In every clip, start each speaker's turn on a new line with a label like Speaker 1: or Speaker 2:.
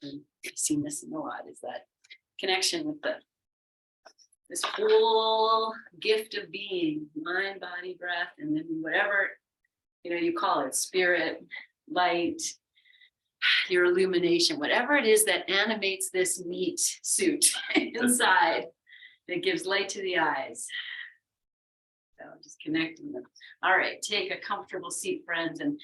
Speaker 1: And I've seen this a lot, is that connection with this whole gift of being, mind, body, breath, and then whatever, you call it, spirit, light, your illumination, whatever it is that animates this meat suit inside, that gives light to the eyes. So just connecting them. All right, take a comfortable seat, friends, and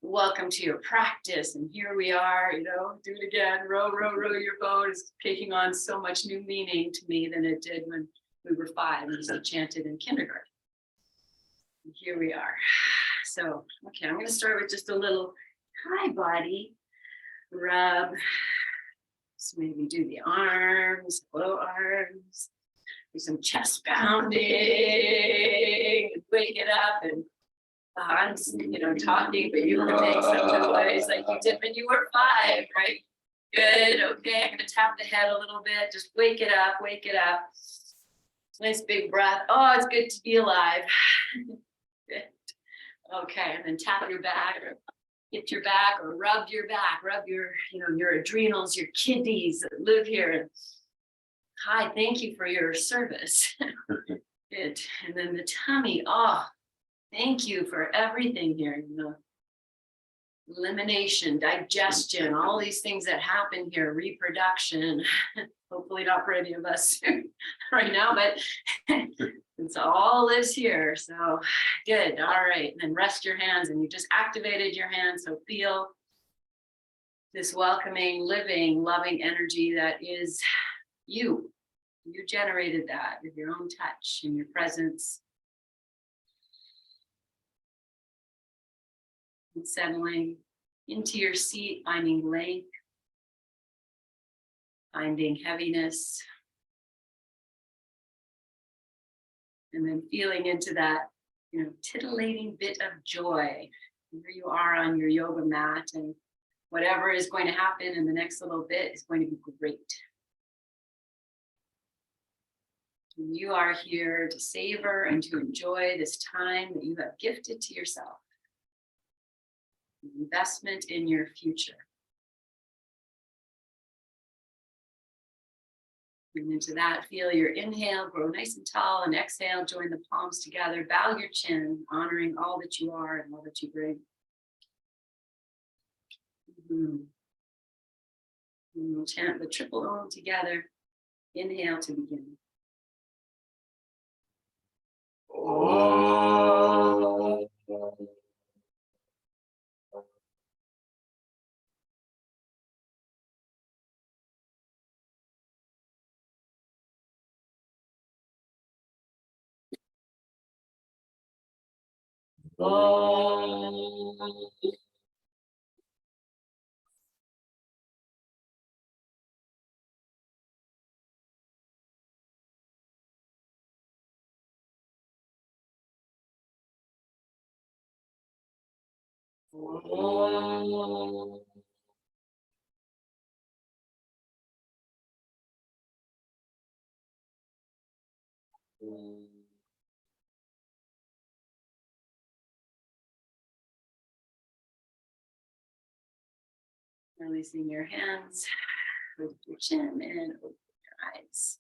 Speaker 1: welcome to your practice. And here we are, do it again. Row, row, row your boat is taking on so much new meaning to me than it did when we were 5 and we chanted in kindergarten. And here we are. So, okay, I'm going to start with just a little hi body rub. So maybe do the arms, low arms. Do some chest pounding, and wake it up. And I'm, talking, but you can make some noise like you did when you were 5, right? Good. Okay, I'm gonna tap the head a little bit. Just wake it up, wake it up. Nice big breath. Oh, it's good to be alive. Good. Okay, and then tap your back, or hit your back, or rub your back, rub your, your adrenals, your kidneys that live here. Hi, thank you for your service. Good. And then the tummy. Oh, thank you for everything here. Elimination, digestion, all these things that happen here, reproduction. Hopefully not for any of us right now, but it's all lives here. So good. All right. And then rest your hands, and you just activated your hands. So feel this welcoming, living, loving energy that is you. You generated that with your own touch and your presence. And settling into your seat, finding length, finding heaviness, and then feeling into that, titillating bit of joy. Here you are on your yoga mat, and whatever is going to happen in the next little bit is going to be great. And you are here to savor and to enjoy this time that you have gifted to yourself. Investment in your future. And into that, feel your inhale, grow nice and tall, and exhale, join the palms together, bow your chin, honoring all that you are and all that you bring. And we'll chant the triple Om together. Inhale to begin. Om. Releasing your hands with your chin and open your eyes.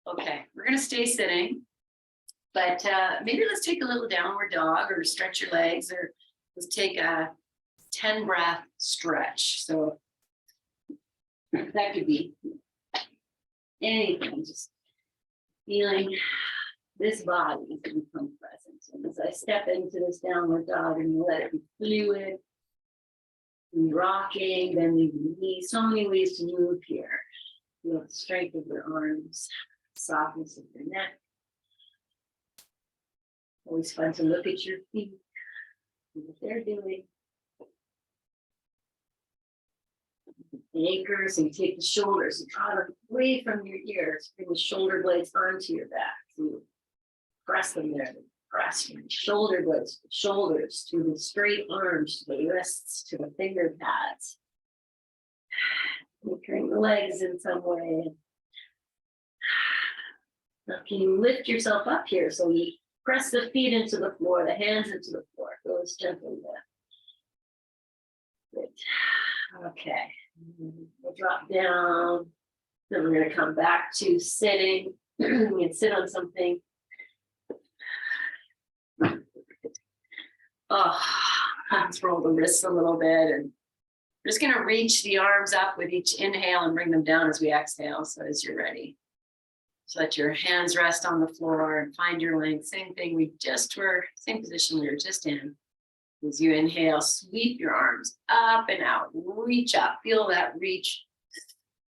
Speaker 1: Okay, we're going to stay sitting, but maybe let's take a little downward dog, or stretch your legs, or let's take a 10 breath stretch. So that could be anything, just feeling this body to become present. And as I step into this downward dog, and you let it be fluid, rocking, bending the knees, so many ways to move here. Feel the strength of your arms, softness of your neck. Always fun to look at your feet, see what they're doing. Anchors, and you take the shoulders and draw them away from your ears. Bring the shoulder blades onto your back. So you press them there. Press from the shoulder blades to the shoulders, to the straight arms, to the wrists, to the finger pads. Anchoring the legs in some way. Now, can you lift yourself up here? So you press the feet into the floor, the hands into the floor. Go as gently there. Good. Okay. We'll drop down. Then we're going to come back to sitting. We can sit on something. Oh, let's roll the wrists a little bit. And we're just going to reach the arms up with each inhale and bring them down as we exhale. So as you're ready, just let your hands rest on the floor and find your length. Same thing we just were, same position we were just in. As you inhale, sweep your arms up and out, reach up, feel that reach.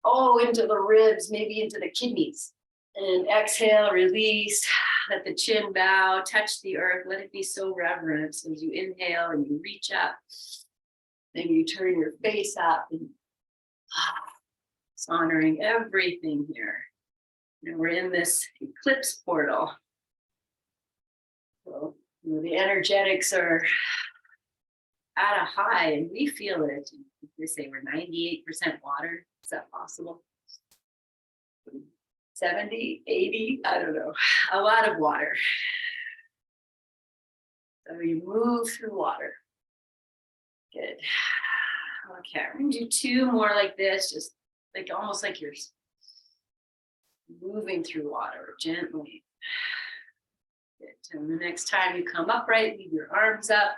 Speaker 1: Oh, into the ribs, maybe into the kidneys. And exhale, release, let the chin bow, touch the earth, let it be so reverent. So as you inhale and you reach up, then you turn your face up and it's honoring everything here. And we're in this eclipse portal. So the energetics are at a high and we feel it. They say we're 98% water. Is that possible? 70, 80, I don't know. A lot of water. So you move through water. Good. Okay, I'm gonna do two more like this, just like almost like you're moving through water gently. Good. And the next time you come upright, leave your arms up,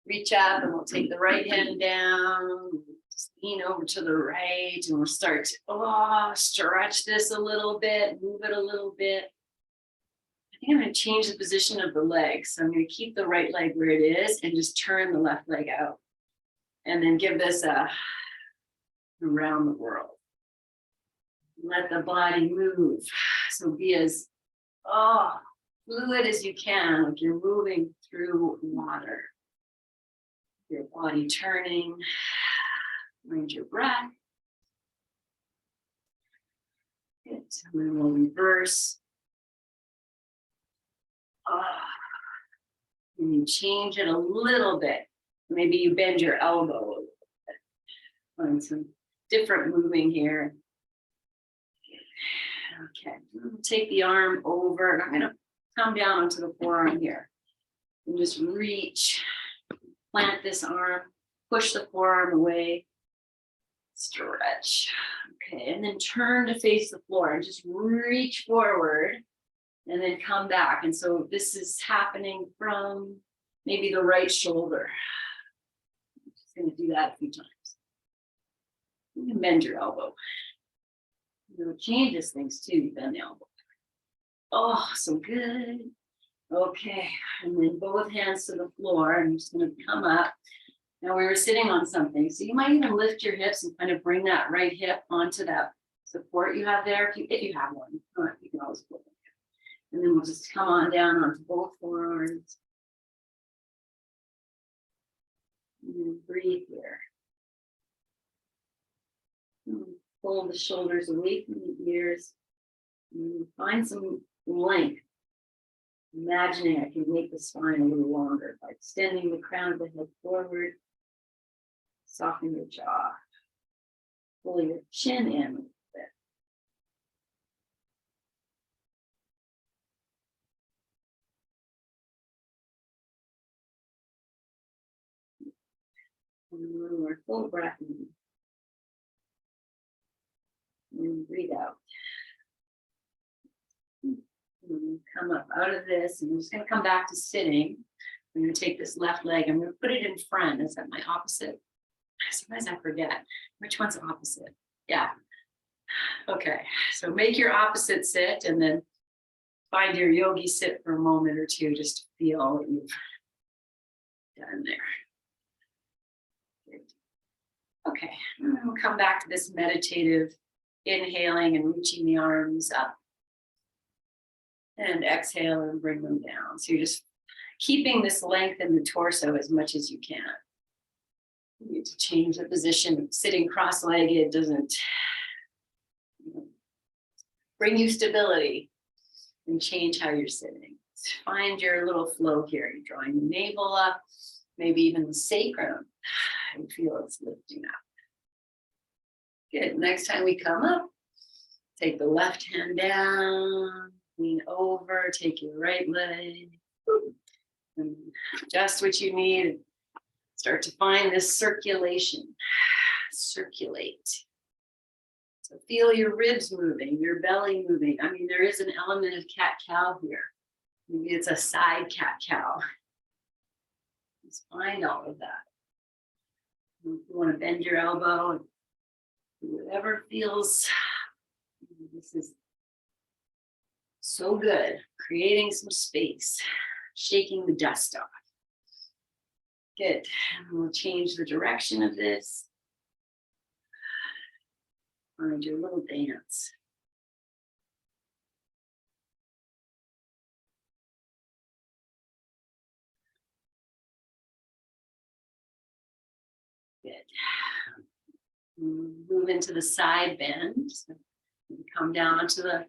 Speaker 1: reach up, and we'll take the right hand down. Just lean over to the right, and we'll start to stretch this a little bit, move it a little bit. I think I'm going to change the position of the legs. So I'm going to keep the right leg where it is and just turn the left leg out. And then give this a around the world. Let the body move. So be as fluid as you can, like you're moving through water. Your body turning. Mind your breath. Good. And then we'll reverse. And you change it a little bit. Maybe you bend your elbow a little bit. Find some different moving here. Okay, take the arm over, and I'm going to come down onto the forearm here. And just reach, plant this arm, push the forearm away, stretch. Okay, and then turn to face the floor and just reach forward and then come back. And so this is happening from maybe the right shoulder. I'm just going to do that a few times. You can bend your elbow. It changes things too, you bend the elbow. Oh, so good. Okay, and then both hands to the floor. I'm just going to come up. Now we were sitting on something, so you might even lift your hips and kind of bring that right hip onto that support you have there. If you have one, you can always put it. And then we'll just come on down onto both forearms. And then breathe here. Pull the shoulders away from the ears. And find some length. Imagining I can make the spine a little longer by extending the crown of the head forward. Soften your jaw. Pull your chin in a little bit. And one more full breath in. And breathe out. And come up out of this, and I'm just going to come back to sitting. I'm going to take this left leg. I'm going to put it in front. Is that my opposite? Sometimes I forget. Which one's opposite? Yeah. Okay. So make your opposite sit, and then find your yogi sit for a moment or two, just to feel what you've done there. Good. Okay. And then we'll come back to this meditative inhaling and reaching the arms up. And exhale and bring them down. So you're just keeping this length in the torso as much as you can. You need to change the position. Sitting cross-legged doesn't bring you stability, and change how you're sitting. Find your little flow here. You're drawing the navel up, maybe even the sacrum. You feel it's lifting up. Good. Next time we come up, take the left hand down. Lean over, take your right leg, and adjust what you need. Start to find this circulation. circulate. So feel your ribs moving, your belly moving. I mean, there is an element of cat-cow here. Maybe it's a side cat-cow. Just find all of that. If you want to bend your elbow, whatever feels, this is so good. Creating some space, shaking the dust off. Good. And we'll change the direction of this. I'm going to do a little dance. Good. Move into the side bend. So come down onto the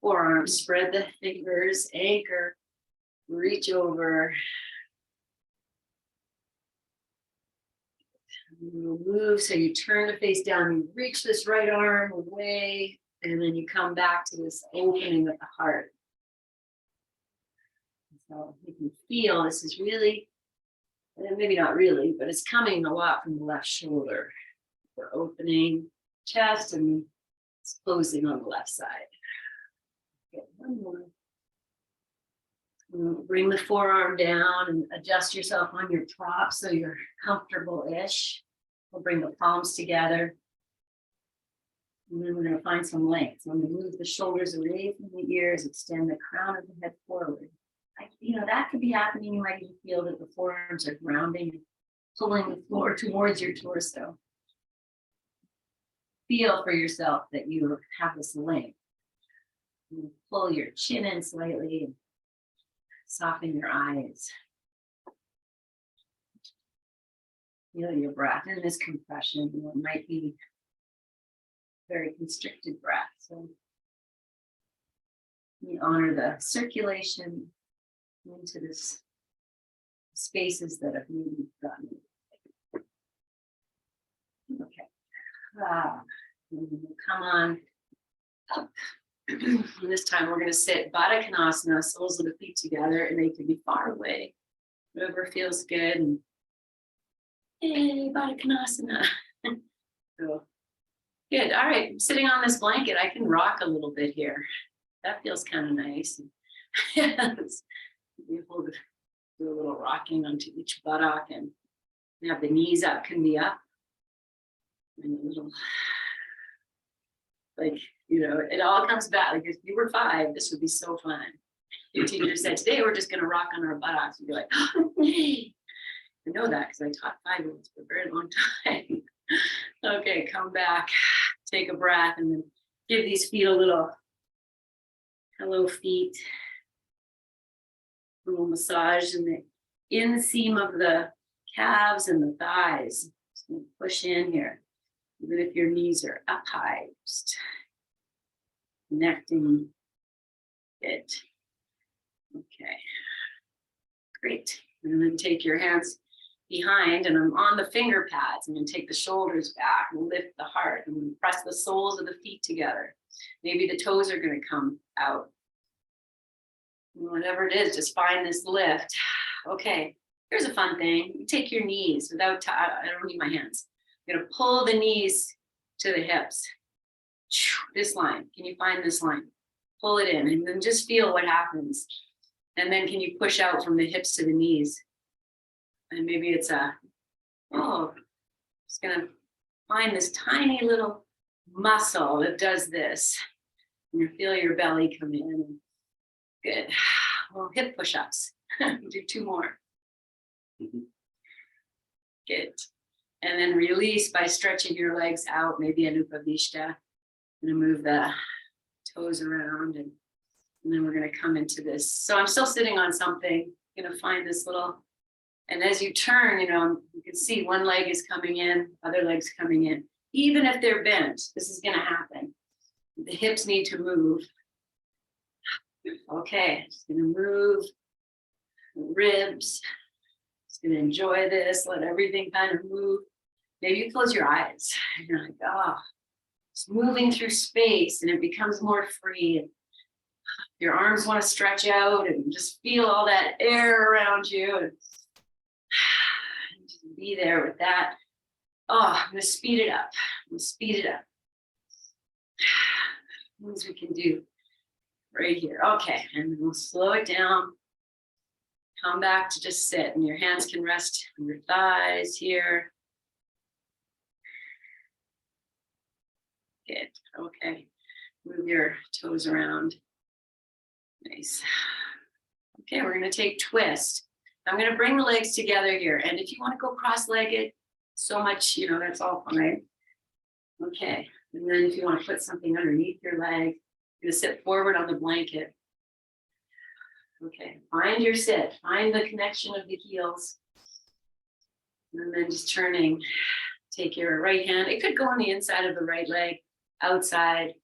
Speaker 1: forearm, spread the fingers, anchor, reach over. You'll move, so you turn the face down, you reach this right arm away, and then you come back to this opening of the heart. So you can feel this is really, maybe not really, but it's coming a lot from the left shoulder. We're opening chest and it's closing on the left side. Okay, one more. Bring the forearm down and adjust yourself on your prop so you're comfortable-ish. We'll bring the palms together. And then we're going to find some length. So I'm going to move the shoulders away from the ears, extend the crown of the head forward. That could be happening. You might even feel that the forearms are grounding and pulling the floor towards your torso. Feel for yourself that you have this length. You pull your chin in slightly and soften your eyes. Feel your breath in this compression. It might be very constricted breath. So we honor the circulation into this spaces that have maybe gotten. Okay. Come on up. This time we're going to sit Baddha Konasana, soles of the feet together, and they can be far away. Whatever feels good. And hey, Baddha Konasana. So, good. All right. I'm sitting on this blanket. I can rock a little bit here. That feels kind of nice. Be able to do a little rocking onto each buttock and have the knees up, can be up. And a little, it all comes back. Like if you were 5, this would be so fun. Your teacher said, today we're just going to rock on our buttocks. You'd be like, oh, I know that because I taught 5-year-olds for a very long time. Okay, come back, take a breath, and then give these feet a little hello feet. A little massage in the inseam of the calves and the thighs. Just gonna push in here, even if your knees are up high. Just connecting it. Okay, great. And then take your hands behind, and I'm on the finger pads. I'm going to take the shoulders back and lift the heart and press the soles of the feet together. Maybe the toes are going to come out. Whatever it is, just find this lift. Okay, here's a fun thing. You take your knees without, I don't need my hands. I'm going to pull the knees to the hips. This line, can you find this line? Pull it in and then just feel what happens. And then can you push out from the hips to the knees? And maybe it's just going to find this tiny little muscle that does this. And you feel your belly come in. Good. Well, hip push-ups. Do 2 more. Good. And then release by stretching your legs out, maybe a Upavishta. I'm going to move the toes around and then we're going to come into this. So I'm still sitting on something. I'm going to find this little, and as you turn, you can see one leg is coming in, other leg's coming in. Even if they're bent, this is going to happen. The hips need to move. Okay, just gonna move the ribs. Just gonna enjoy this, let everything kind of move. Maybe you close your eyes. You're like, it's moving through space and it becomes more free. Your arms want to stretch out and just feel all that air around you and just be there with that. Oh, I'm gonna speed it up. I'm gonna speed it up. Things we can do right here. Okay, and then we'll slow it down. Come back to just sit, and your hands can rest on your thighs here. Good. Okay. Move your toes around. Nice. Okay, we're going to take twist. I'm going to bring the legs together here. And if you want to go cross-legged, so much, that's all fine. Okay. And then if you want to put something underneath your leg, you're going to sit forward on the blanket. Okay. Find your sit. Find the connection of the heels. And then just turning. Take your right hand. It could go on the inside of the right leg, outside.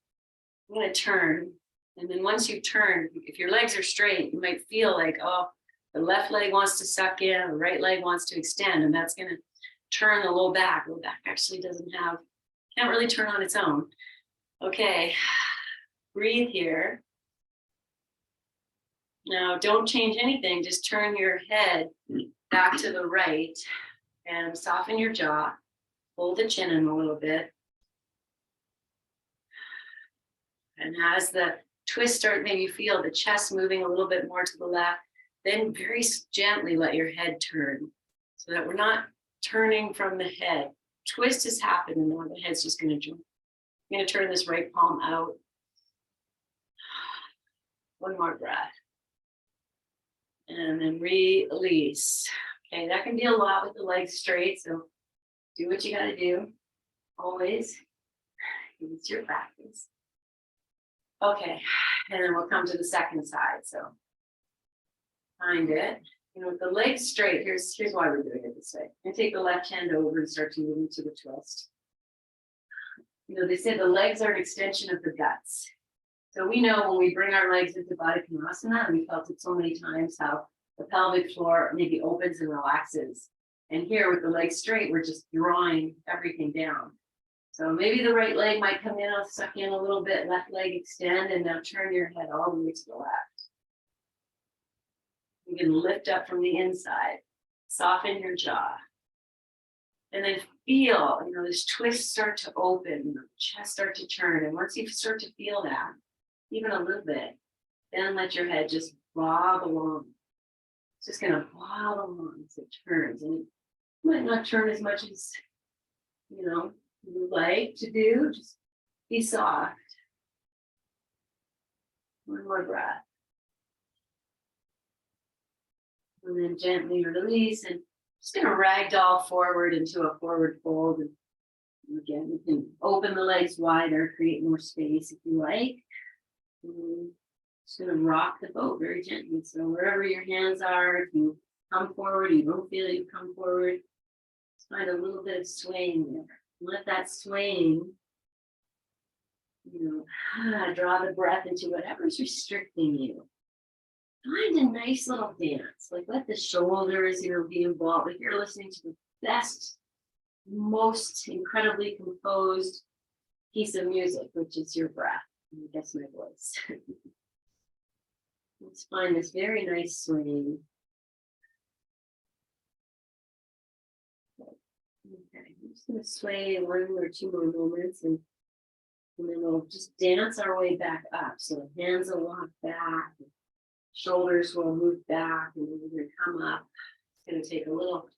Speaker 1: I'm going to turn. And then once you turn, if your legs are straight, you might feel like, oh, the left leg wants to suck in, the right leg wants to extend, and that's going to turn the low back. Low back actually can't really turn on its own. Okay, breathe here. Now, don't change anything, just turn your head back to the right and soften your jaw. Hold the chin in a little bit. And as the twist starts, maybe feel the chest moving a little bit more to the left, then very gently let your head turn so that we're not turning from the head. Twist has happened and now the head's just going to jump. I'm going to turn this right palm out. One more breath. And then release. Okay, that can be a lot with the legs straight, so do what you got to do. Always. It's your practice. Okay, and then we'll come to the second side. So find it. With the legs straight, here's why we're doing it this way. And take the left hand over and start to move into the twist. They say the legs are an extension of the guts. So we know when we bring our legs into Baddha Konasana, and we felt it so many times, how the pelvic floor maybe opens and relaxes. And here with the legs straight, we're just drawing everything down. So maybe the right leg might come in, I'll suck in a little bit, left leg extend, and now turn your head all the way to the left. You can lift up from the inside, soften your jaw. And then feel, this twist start to open, the chest start to turn. And once you start to feel that, even a little bit, then let your head just bob along. It's just gonna bob along as it turns. And it might not turn as much as, you like to do, just be soft. One more breath. And then gently release, and just going to ragdoll forward into a forward fold. And again, you can open the legs wider, create more space if you like. And just going to rock the boat very gently. So wherever your hands are, if you come forward, you don't feel you come forward, just find a little bit of swaying there. Let that swaying, draw the breath into whatever's restricting you. Find a nice little dance. Like let the shoulders, be involved. Like you're listening to the best, most incredibly composed piece of music, which is your breath. I guess my voice. Let's find this very nice swing. Okay, I'm just going to sway one or two more moments, and then we'll just dance our way back up. So hands will walk back, shoulders will move back, and then we're going to come up. It's going to take a little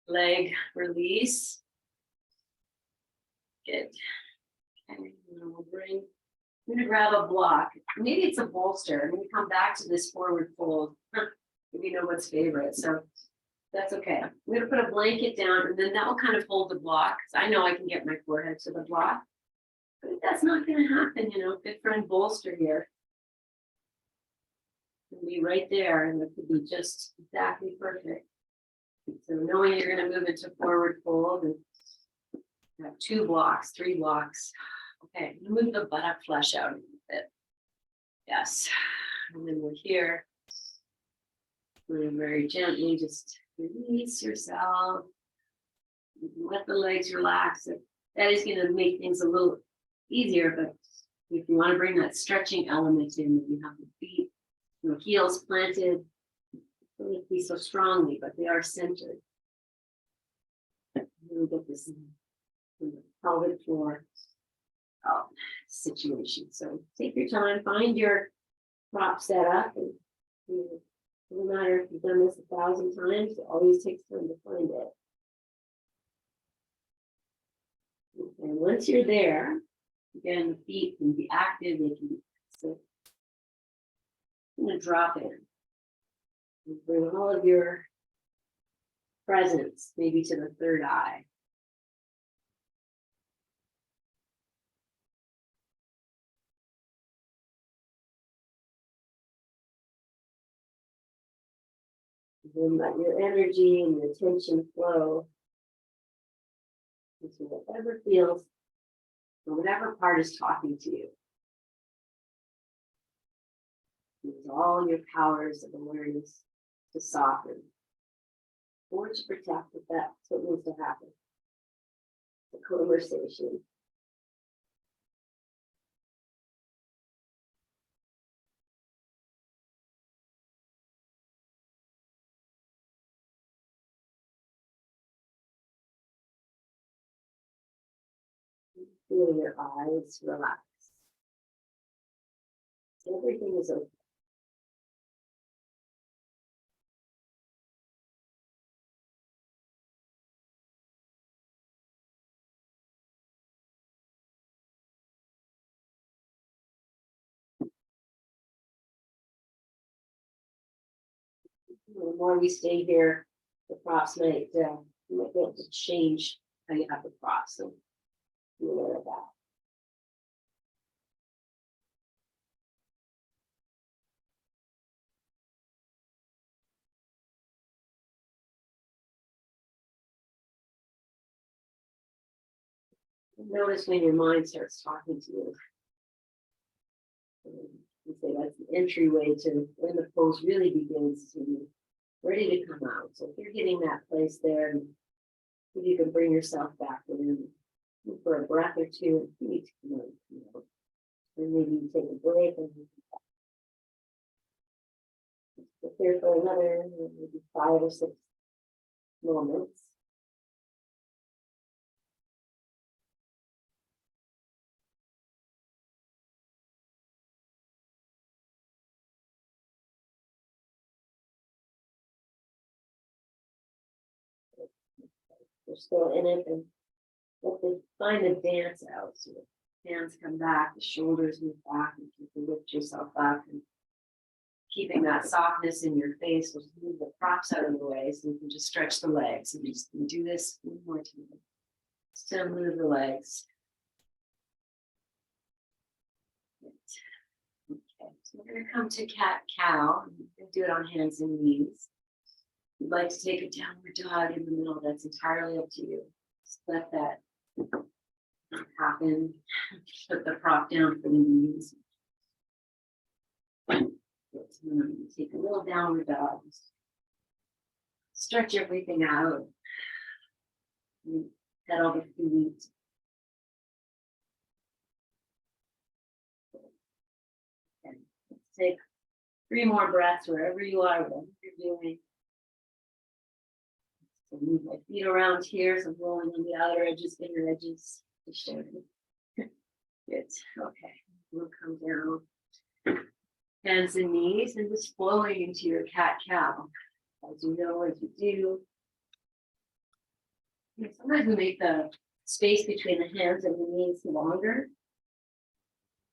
Speaker 1: leg release. Good. Okay, and then we'll I'm going to grab a block. Maybe it's a bolster. I'm going to come back to this forward fold. Maybe no one's favorite. So that's okay. I'm going to put a blanket down, and then that will kind of hold the block. I know I can get my forehead to the block, but that's not going to happen. Good friend bolster here. It'll be right there, and it could be just exactly perfect. So knowing you're going to move into forward fold, and have 2 blocks, 3 blocks. Okay, move the buttock flesh out a little bit. Yes, and then we're here. And very gently just release yourself. Let the legs relax. That is going to make things a little easier, but if you want to bring that stretching element in, you have the feet, heels planted. They don't be so strongly, but they are centered. We'll get this
Speaker 2: pelvic floor situation. So take your time, find your prop set up, and no matter if you've done this 1,000 times, it always takes time to find it. And once you're there, again, the feet can be active, they can be passive. I'm going to drop in and bring all of your presence maybe to the third eye. And then let your energy and your attention flow into whatever feels, or whatever part is talking to you. Use all your powers of awareness to soften or to protect if that's what needs to happen. The conversation. Feel your eyes relax. Everything is open. The more we stay here, the props might be able to change how you have the props. So be aware of that. Notice when your mind starts talking to you. You say that's the entryway to when the pose really begins to be ready to come out. So if you're getting that place there, if you can bring yourself back in for a breath or two, you need to come out, and maybe you take a break and sit there for another maybe 5 or 6 moments. We're still in it, and let the find the dance out. So the hands come back, the shoulders move back, and you can lift yourself up, and keeping that softness in your face. We'll move the props out of the way so you can just stretch the legs. And just do this one more time. Still move the legs. Okay, so we're going to come to cat-cow. Do it on hands and knees. If you'd like to take a downward dog in the middle, that's entirely up to you. Just let that happen. Put the prop down for the knees. Take a little downward dog. Stretch everything out. Pedal the feet. And let's take 3 more breaths wherever you are, whatever you're doing. So move my feet around here, so I'm rolling on the outer edges, inner edges. Good. Okay. We'll come down. Hands and knees, and just flowing into your cat-cow. As you know, as you do. And sometimes we make the space between the hands and the knees longer.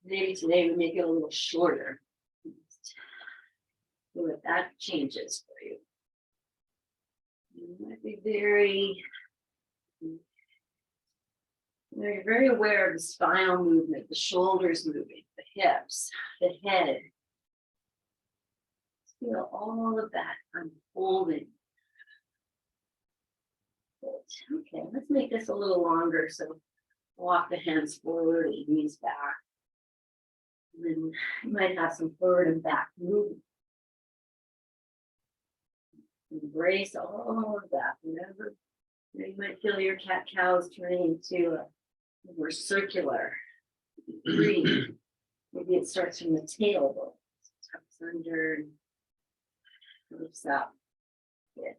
Speaker 2: Maybe today we make it a little shorter. So if that changes for you. You might be very aware of the spinal movement, the shoulders moving, the hips, the head. Feel all of that unfolding. Okay, let's make this a little longer. So walk the hands forward and knees back. And then you might have some forward and back movement. Embrace all of that. Whenever you might feel your cat-cows turning into a more circular. Breathe. Maybe it starts from the tailbone. Tucks under. Lifts up. Good.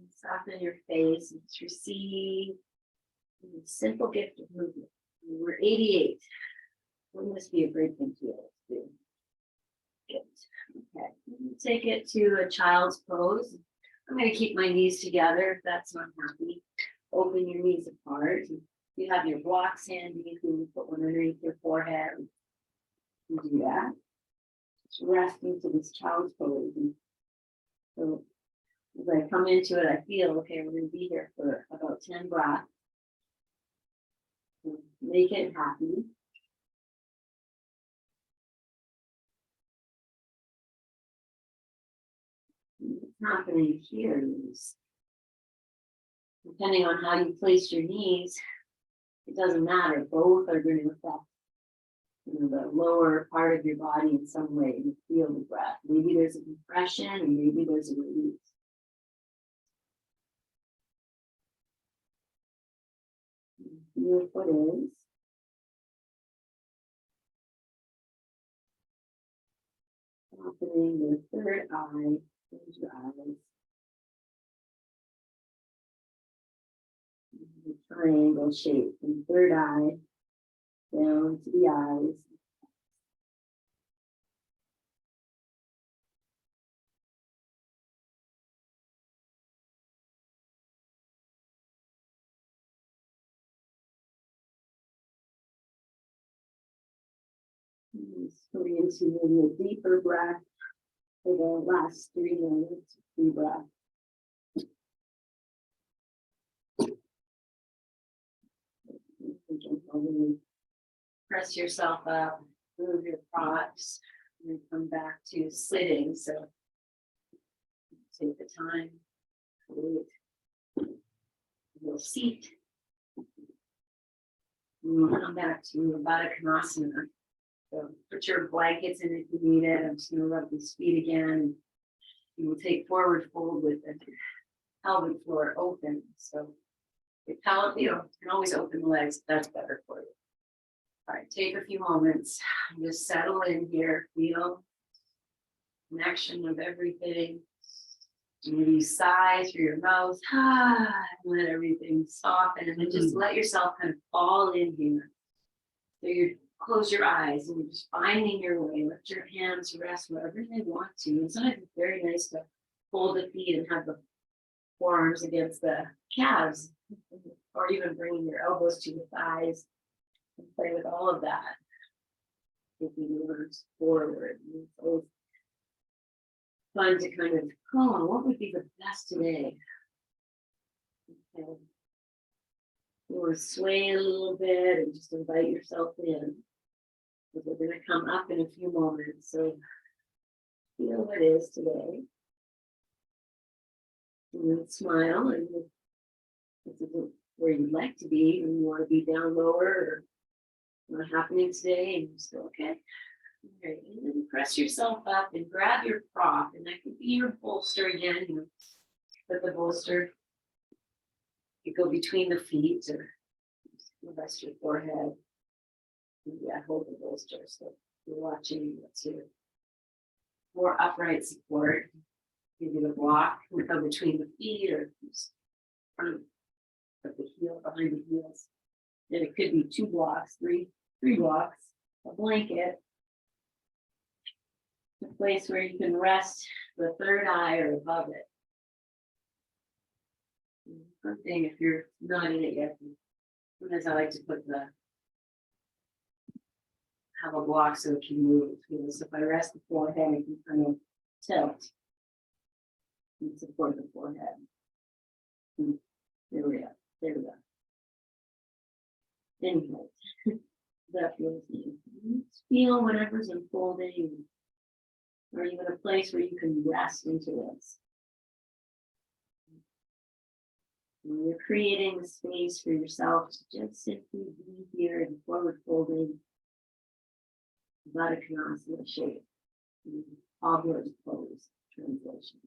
Speaker 2: Soften your face and just receive The simple gift of movement. We're 88. Wouldn't this be a great thing to be able to do? Good. Okay. Take it to a child's pose. I'm going to keep my knees together if that's not happy. Open your knees apart. You have your blocks handy. You can put one underneath your forehead. You do that. Just rest into this child's pose. And so as I come into it, I feel, okay, we're going to be here for about 10 breaths. So make it happy. What's happening here is, depending on how you place your knees, it doesn't matter. Both are going to affect, the lower part of your body in some way. You feel the breath. Maybe there's a compression, and maybe there's a release. Feel what is. Opening your third eye. Close your eyes. The triangle shape from third eye down to the eyes. Going into maybe a deeper breath for the last 3 minutes. Deep breath. Press yourself up, move your props, and come back to sitting. So take the time, wait, your seat. And we'll come back to Baddha Konasana. So put your blankets in if you need it. I'm just going to rub these feet again. You will take forward fold with the pelvic floor open. So you can always open the legs. That's better for you. All right, take a few moments. Just settle in here. Feel connection of everything. Maybe sigh through your mouth. And let everything soften. And then just let yourself kind of fall in here. So you close your eyes and you're just finding your way. Let your hands rest wherever they want to. And sometimes it's very nice to hold the feet and have the forearms against the calves, or even bringing your elbows to the thighs and play with all of that. Taking your arms forward. And it's always fun to kind of, what would be the best today? Okay. You want to sway a little bit and just invite yourself in. Because we're going to come up in a few moments. So feel what it is today. And then smile, and this isn't where you'd like to be, and you want to be down lower or not happening today, and just go, okay. All right, and then press yourself up and grab your prop, and that could be your bolster again. Put the bolster, you go between the feet or rest your forehead. Yeah, hold the bolster. So you're watching what's your more upright support. Give you the block, we go between the feet or front of the heel, behind the heels. And it could be 2 blocks, three blocks, a blanket, a place where you can rest the third eye or above it. Good thing if you're not in it yet. Sometimes I like to have a block so it can move. So if I rest the forehead, I can kind of tilt and support the forehead. There we go. Anyway, that feels good. Just feel whatever's unfolding, or even a place where you can rest into this. And you're creating the space for yourself to just simply be here in forward folding, Baddha Konasana shape, obverse pose translation.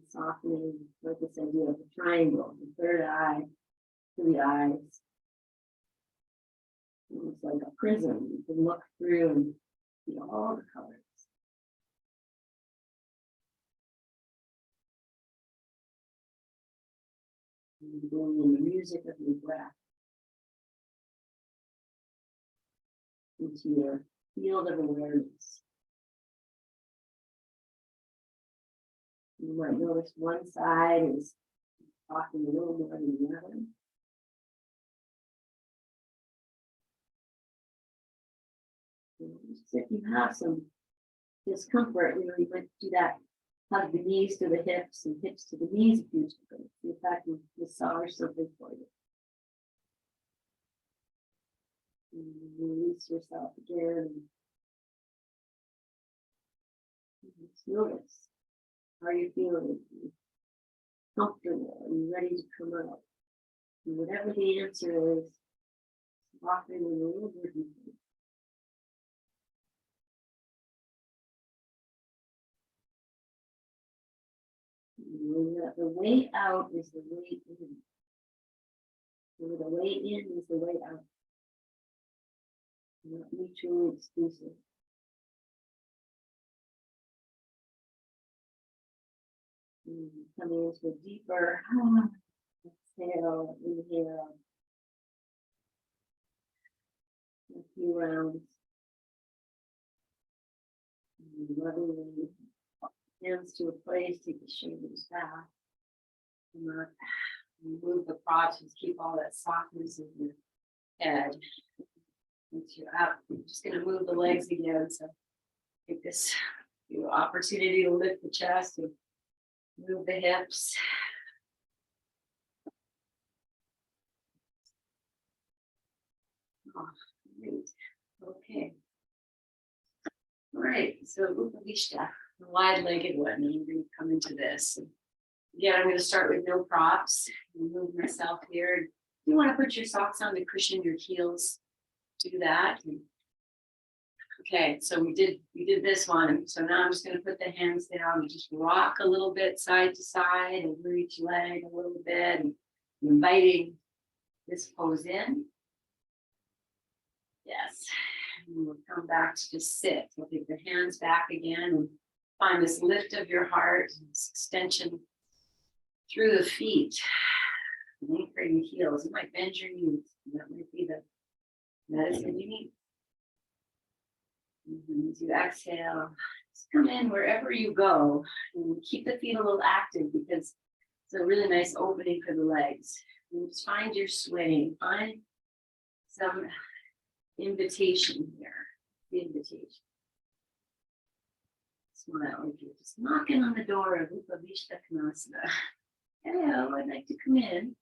Speaker 2: Softening, like this idea of a triangle, the third eye to the eyes. It's like a prism. You can look through and see all the colors. And going in the music of your breath into your field of awareness. You might notice one side is talking a little more than the other. If you have some discomfort, you might do that. Hug the knees to the hips and hips to the knees if you can. See if that can massage something for you. And release yourself again. And just notice. How are you feeling? Are you comfortable? Are you ready to come out? And whatever the answer is, walk in a little bit deeper. The way out is the way in. So the way in is the way out. Not mutually exclusive. Coming into a deeper exhale, inhale. A few rounds. Lovingly. Hands to a place, take the shoulders back. Move the crotch, just keep all that softness in your head. Once you're up, I'm just going to move the legs again. So take this opportunity to lift the chest and move the hips. Oh, great. Okay. All right. So Upavishta, the wide-legged one, and I'm going to come into this. Yeah, I'm going to start with no props. Move myself here. If you want to put your socks on to cushion your heels, do that. Okay, so we did this one. So now I'm just going to put the hands down and just rock a little bit side to side and move each leg a little bit, and inviting this pose in. Yes. And we'll come back to just sit. So take the hands back again and find this lift of your heart, this extension through the feet. Anchor your heels. You might bend your knees. That might be the medicine you need. As you exhale, just come in wherever you go and keep the feet a little active because it's a really nice opening for the legs. And just find your swing, find some invitation here. The invitation. Smile if you're just knocking on the door of Upavishta Konasana. Hello, I'd like to come in.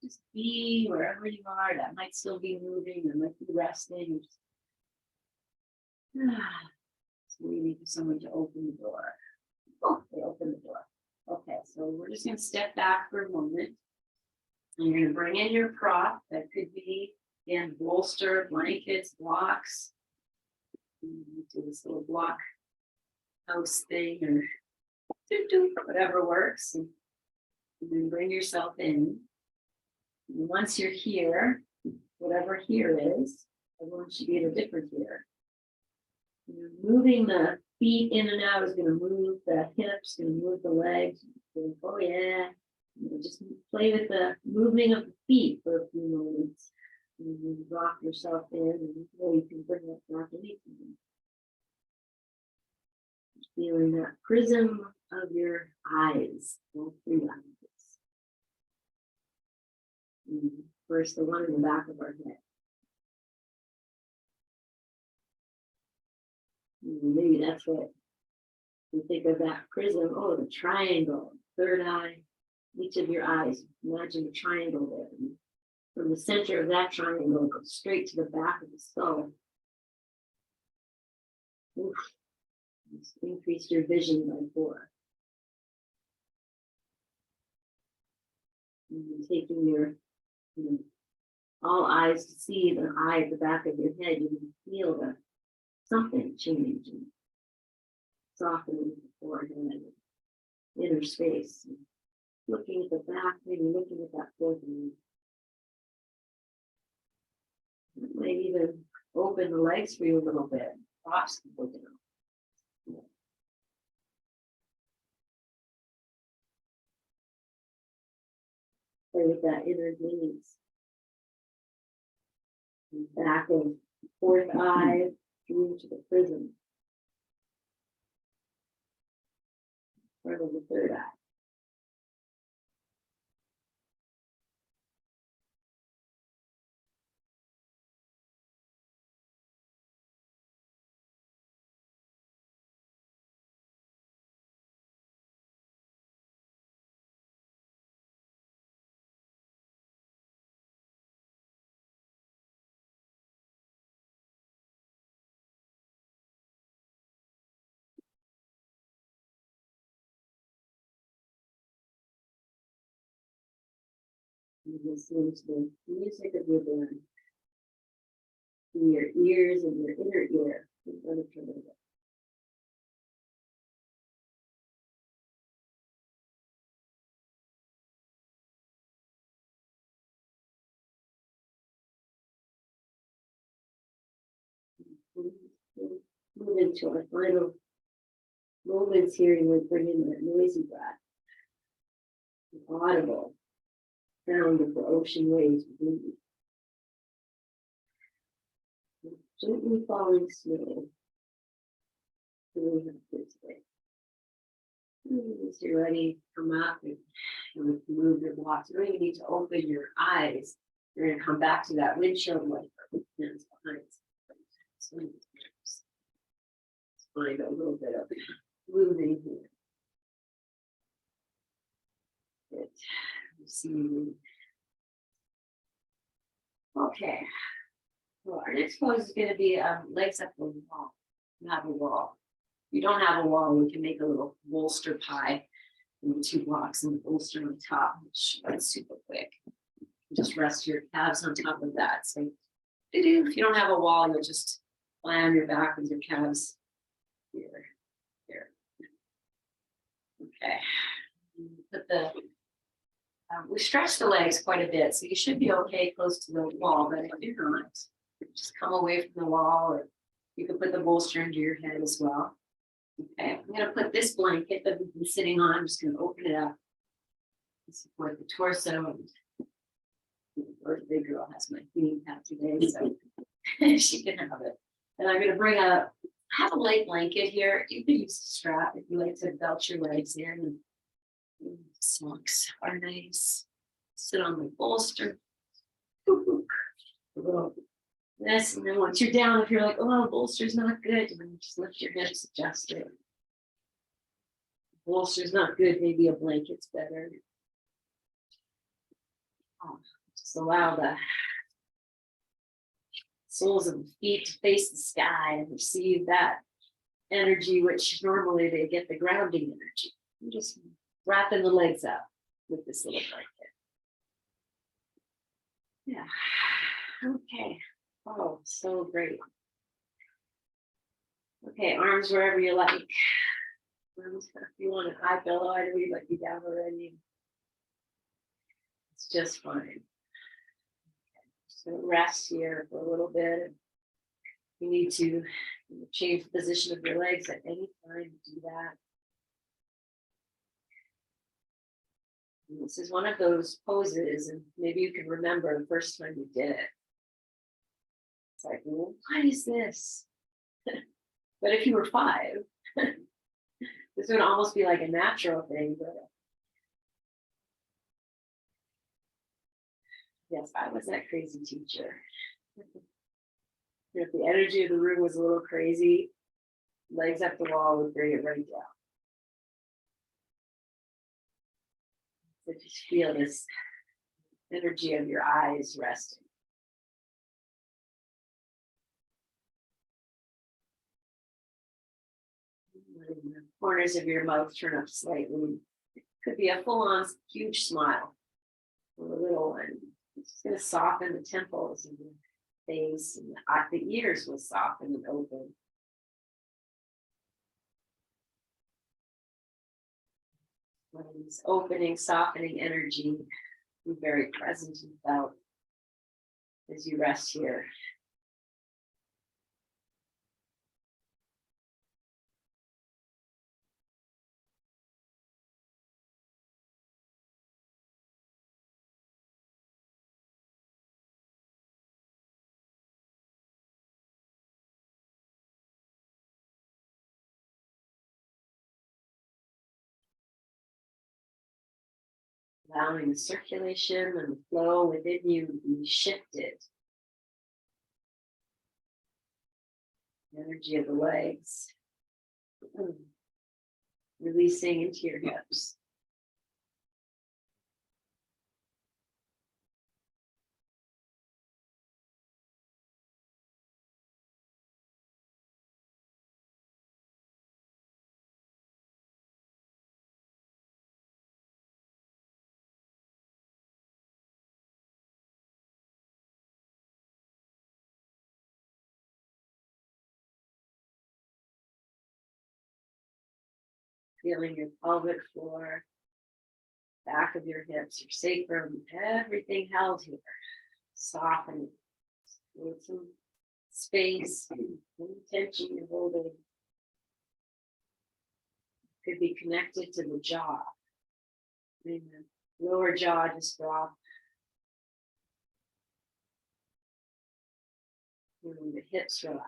Speaker 2: Just be wherever you are. That might still be moving, that might be resting. Just waiting for someone to open the door. Oh, they opened the door. Okay, so we're just going to step back for a moment. And you're going to bring in your prop. That could be, again, bolster, blankets, blocks. Do this little block house thing or whatever works. And then bring yourself in. And once you're here, whatever here is, everyone should be in a different here. Moving the feet in and out is going to move the hips, going to move the legs. Oh yeah. Just play with the moving of the feet for a few moments. And you rock yourself in, and you can bring that back anything. Feeling that prism of your eyes, all three eyes. First, the one in the back of our head. Maybe that's what you think of that prism. Oh, the triangle, third eye, each of your eyes. Imagine a triangle there. And from the center of that triangle, go straight to the back of the skull. Oof. Just increase your vision by 4. And taking your all eyes to see the eye at the back of your head, you can feel the something changing, softening the forehead, inner space. Looking at the back, maybe looking at that forehead. Maybe even open the legs for you a little bit. Props can go down. Play with that inner gaze. Back of fourth eye through to the prism. Front of the third eye. And listen to the music of your breath in your ears and your inner ear. In front of your ear. Move into our final moments here, and we'll bring in that noisy breath, the audible sound of the ocean waves within you. Gently falling slow. As you're ready, come up and move your blocks. You don't even need to open your eyes. You're going to come back to that windshield wiper with hands behind. Find a little bit of moving here. Good. Receiving. Okay. Well, our next pose is going to be legs up the wall. You have a wall. If you don't have a wall, we can make a little bolster pie in 2 blocks and the bolster on top, which is super quick. Just rest your calves on top of that. So if you don't have a wall, you'll just lie on your back with your calves here. Okay. Put the we stretch the legs quite a bit, so you should be okay close to the wall, but if you're not, just come away from the wall, or you can put the bolster under your head as well. Okay, I'm going to put this blanket that we've been sitting on, I'm just going to open it up to support the torso. The birthday girl has my feeding cap today, so she can have it. And I'm going to bring a light blanket here. You can use a strap if you like to belt your legs in. Socks are nice. Sit on the bolster. This, and then once you're down, if you're like, oh, bolster's not good, then just lift your hips, adjust it. Bolster's not good, maybe a blanket's better. Just allow the soles of the feet to face the sky and receive that energy, which normally they get the grounding energy. I'm just wrapping the legs up with this little blanket. Yeah. Okay. Oh, so great. Okay, arms wherever you like. Arms, if you want an eye pillow, I know you might be down already. It's just fine. Just gonna rest here for a little bit. You need to change the position of your legs at any time. Do that. And this is one of those poses, and maybe you can remember the first time you did it. It's like, well, what is this? But if you were 5, this would almost be like a natural thing. But yes, I was that crazy teacher. If the energy of the room was a little crazy, legs up the wall would bring it right down. So just feel this energy of your eyes resting. The corners of your mouth turn up slightly. It could be a full-on huge smile or a little one. It's just going to soften the temples and the face, and the ears will soften and open. This opening, softening energy, be very present and felt as you rest here. allowing the circulation and the flow within you to be shifted. The energy of the legs. Releasing into your hips. Feeling your pelvic floor, back of your hips, your sacrum, everything held here. Softening. With some space, any tension you're holding. Could be connected to the jaw. And the lower jaw just drop. And the hips relax.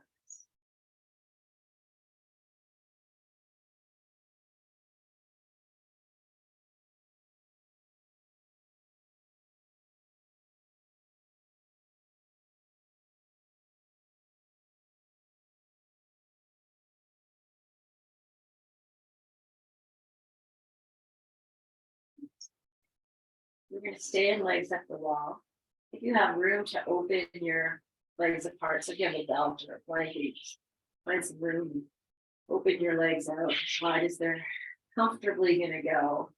Speaker 2: We're going to stay in legs up the wall. If you have room to open your legs apart, so if you have a belt or a blanket, find some room, open your legs out as wide as they're comfortably going to go.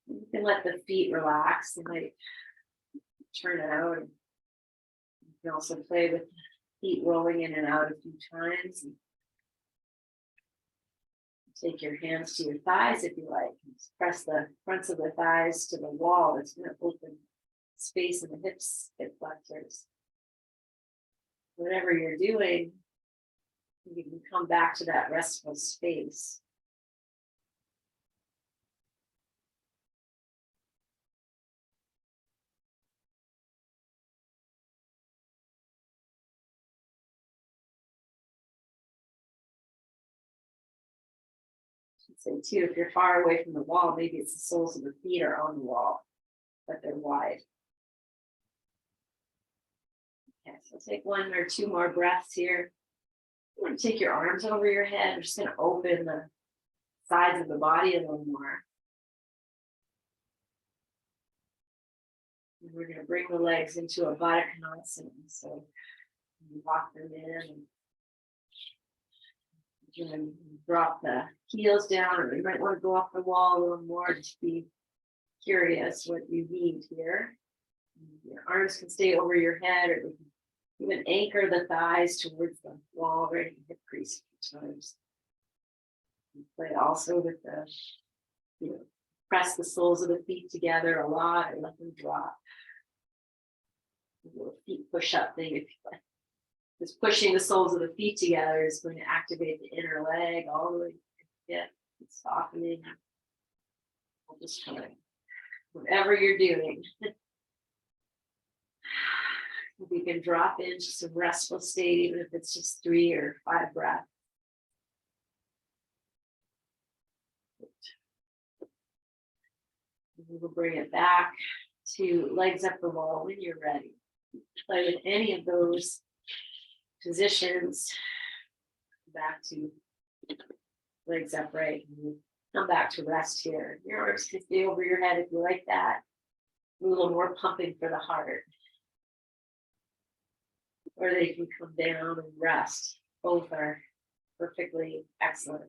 Speaker 2: You can let the feet relax. They might turn out. You can also play with the feet rolling in and out a few times. Take your hands to your thighs if you like. Just press the fronts of the thighs to the wall. It's going to open space in the hips, hip flexors. Whatever you're doing, you can come back to that restful space. Say too, if you're far away from the wall, maybe it's the soles of the feet are on the wall, but they're wide. Okay, so take one or two more breaths here. You want to take your arms over your head. We're just going to open the sides of the body a little more. And we're going to bring the legs into a Baddha Konasana. So you walk them in and you can drop the heels down, or you might want to go off the wall a little more. Just be curious what you need here. Your arms can stay over your head, or you can even anchor the thighs towards the wall, right? Hip crease a few times. You play also with the, press the soles of the feet together a lot and let them drop. A little feet push up thing if you like. Just pushing the soles of the feet together is going to activate the inner leg all the way to the hip, softening. Just kind of whatever you're doing. You can drop into some restful state, even if it's just 3 or 5 breaths. We will bring it back to legs up the wall when you're ready. Play with any of those positions. Back to legs upright. And come back to rest here. Your arms can stay over your head if you like that. A little more pumping for the heart. Or they can come down and rest. Both are perfectly excellent.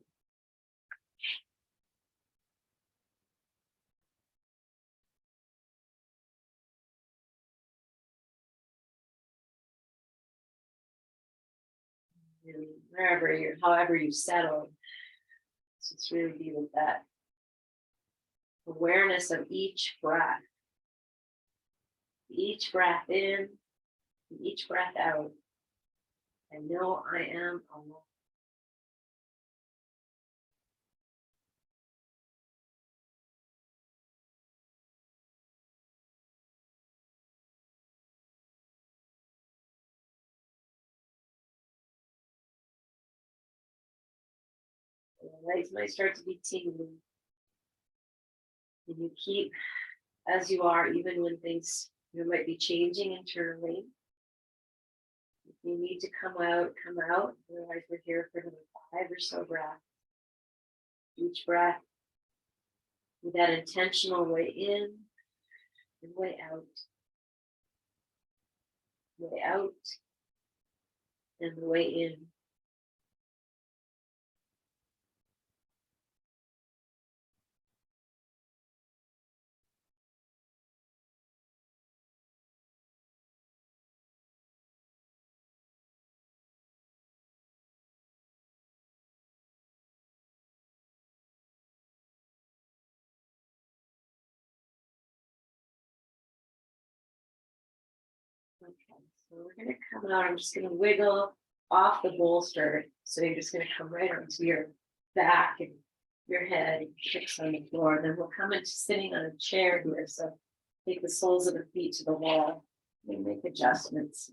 Speaker 2: And wherever you're, however you settle, just really be with that awareness of each breath. Each breath in, each breath out. I know I am alone. The legs might start to be tingling. And you keep as you are, even when things might be changing internally. If you need to come out, come out. Otherwise, we're here for another 5 or so breaths. Each breath with that intentional way in and way out. Way out and the way in. Okay, so we're going to come out. I'm just going to wiggle off the bolster. So you're just going to come right onto your back and your head and hips on the floor. And then we'll come into sitting on a chair here. So take the soles of the feet to the wall and make adjustments.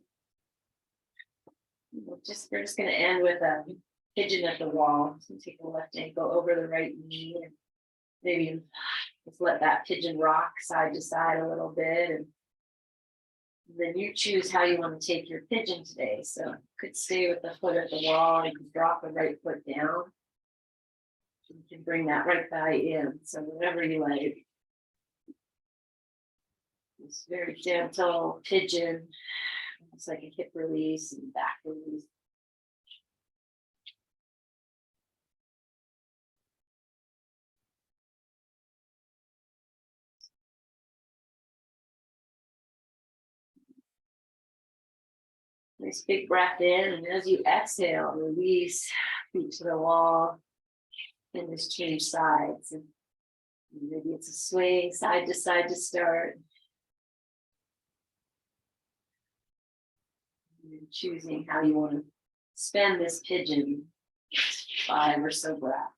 Speaker 2: We're just going to end with a pigeon at the wall. So take the left ankle over the right knee and maybe just let that pigeon rock side to side a little bit. And then you choose how you want to take your pigeon today. So you could stay with the foot at the wall. You can drop the right foot down. You can bring that right thigh in. So whatever you like. It's very gentle pigeon. It's like a hip release and back release. Nice big breath in, and as you exhale, release feet to the wall and just change sides. And maybe it's a swing side to start. And choosing how you want to spend this pigeon 5 or so breaths.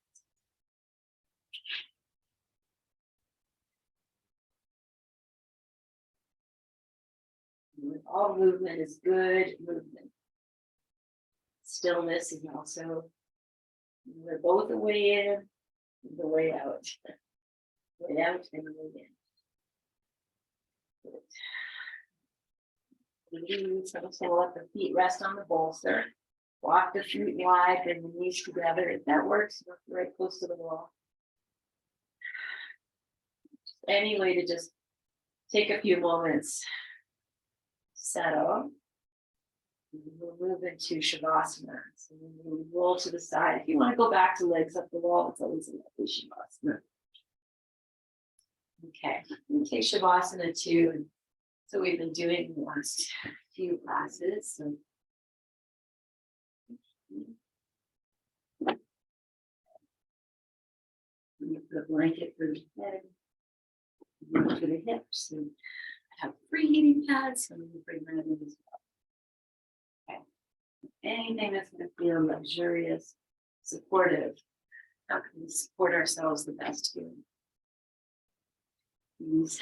Speaker 2: All movement is good movement. Stillness is also, they're both the way in and the way out. Way out and the way in. So let the feet rest on the bolster. Walk the feet wide, bring the knees together. If that works, right close to the wall. Any way to just take a few moments. Settle. We'll move into Shavasana. So we'll roll to the side. If you want to go back to legs up the wall, it's always a lovely Shavasana. Okay, we take Shavasana too. So we've been doing the last few classes. So put a blanket for the head, for the hips, and I have 3 heating pads, so I'm going to bring that in as well. Okay. Anything that's going to feel luxurious, supportive. How can we support ourselves the best here? These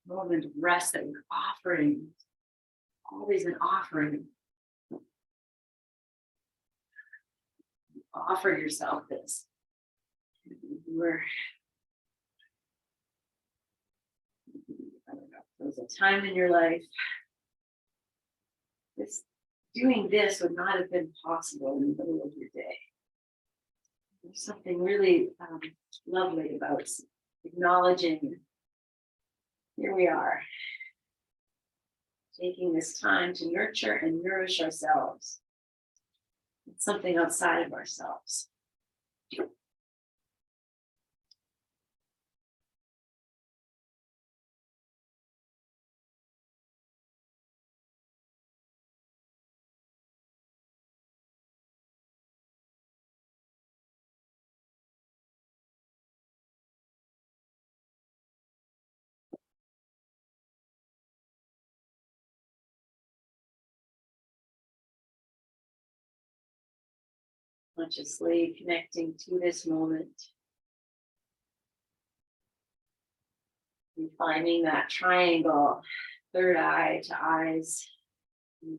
Speaker 2: moment of rest that we're offering, always an offering. Offer yourself this. There's a time in your life. Doing this would not have been possible in the middle of your day. There's something really lovely about acknowledging. Here we are, taking this time to nurture and nourish ourselves. It's something outside of ourselves. Consciously connecting to this moment. And finding that triangle, third eye to eyes. And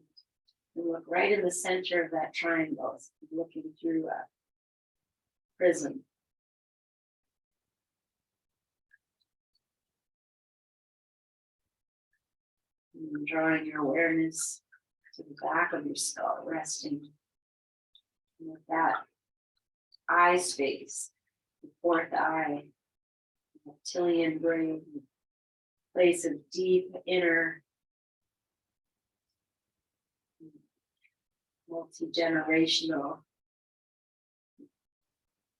Speaker 2: look right in the center of that triangle, looking through a prism. And drawing your awareness to the back of your skull, resting with that eye space, the fourth eye, reptilian brain, place of deep inner multi-generational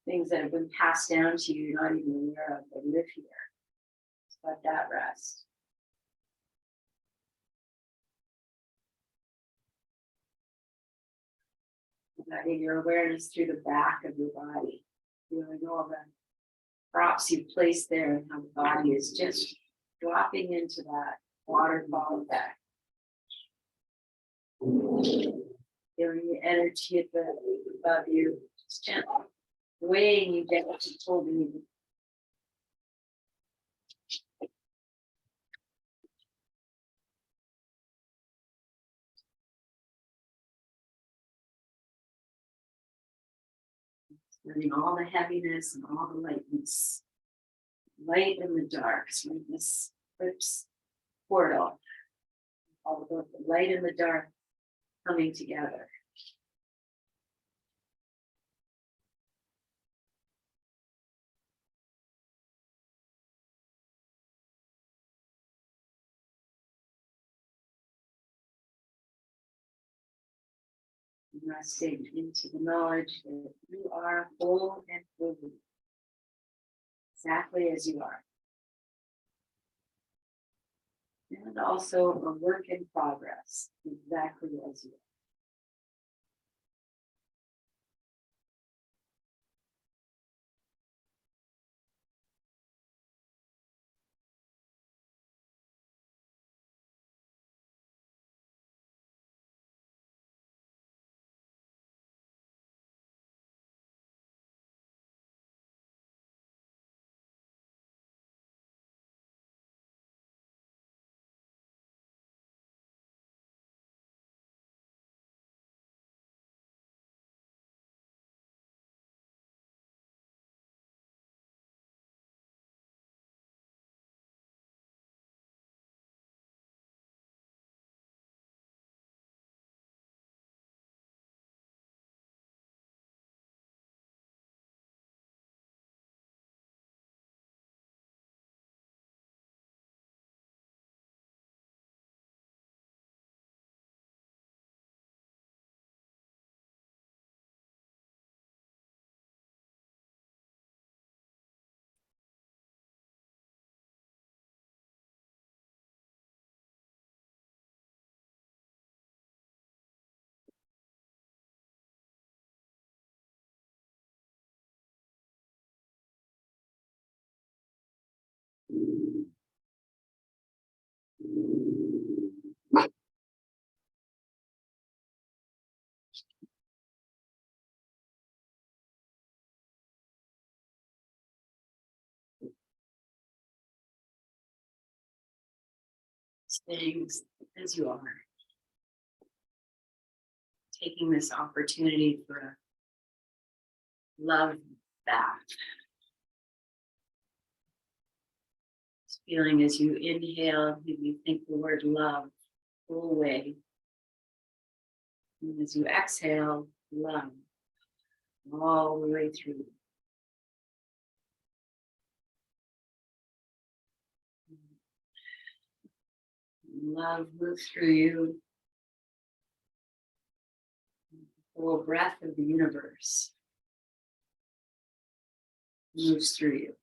Speaker 2: things that have been passed down to you, you're not even aware of, they live here. Just let that rest. Letting your awareness through the back of your body, feeling all the props you've placed there and how the body is just dropping into that waterfall effect. Feeling the energy at the above you, just gently weighing you down, just holding you. Letting all the heaviness and all the lightness, light in the dark, so like this eclipse portal, all of the light and the dark coming together. Resting into the knowledge that you are whole and full, exactly as you are. And also a work in progress, exactly as you are. Staying as you are. Taking this opportunity for a love bath. Just feeling as you inhale, you think the word love full away. And as you exhale, love all the way through. Love moves through you. The whole breath of the universe moves through you.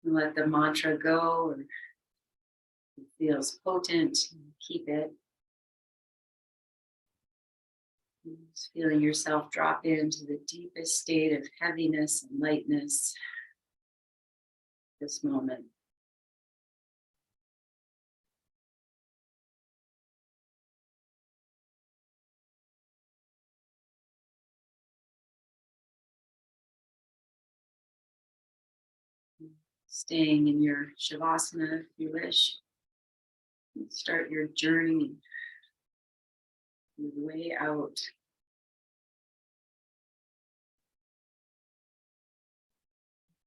Speaker 2: And let the mantra go, or it feels potent, keep it. Just feeling yourself drop into the deepest state of heaviness and lightness this moment. Staying in your Shavasana if you wish.
Speaker 1: Start your journey, your way out.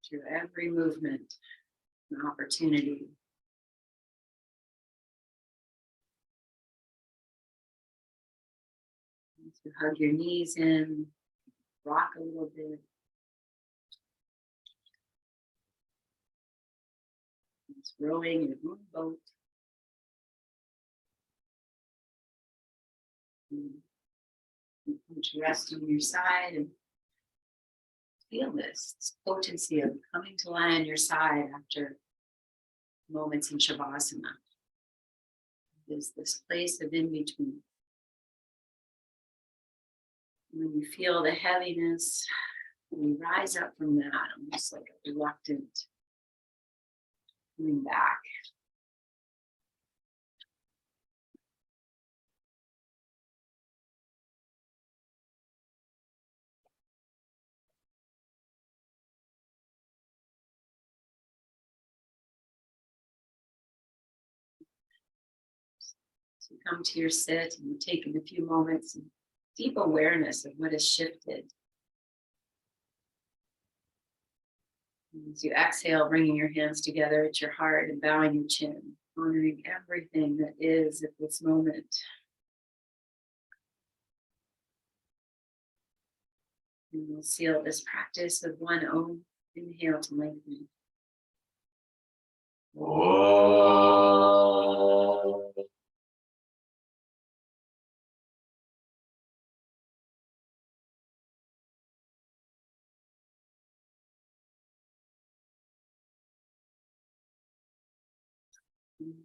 Speaker 1: Through every movement, an opportunity. To hug your knees in, rock a little bit. It's rowing your own boat. To rest on your side and feel this potency of coming to lie on your side after moments in Shavasana. There's this place of in between. When you feel the heaviness, when you rise up from that, almost like a reluctant coming back. So you come to your sit and you take in a few moments and deep awareness of what has shifted. As you exhale, bringing your hands together at your heart and bowing your chin, honoring everything that is at this moment. And we'll seal this practice with one Om. Inhale to lengthen.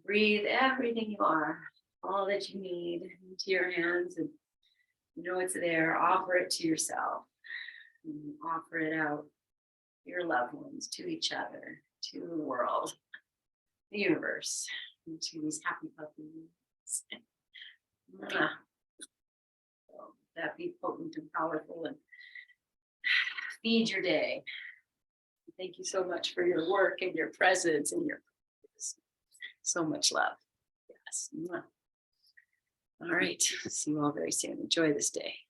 Speaker 1: Breathe everything you are, all that you need into your hands, and you know it's there. Offer it to yourself. And offer it out to your loved ones, to each other, to the world, the universe, and to these happy puppies. So that be potent and powerful and feed your day. Thank you so much for your work and your presence and your so much love. Yes. All right. See you all very soon. Enjoy this day.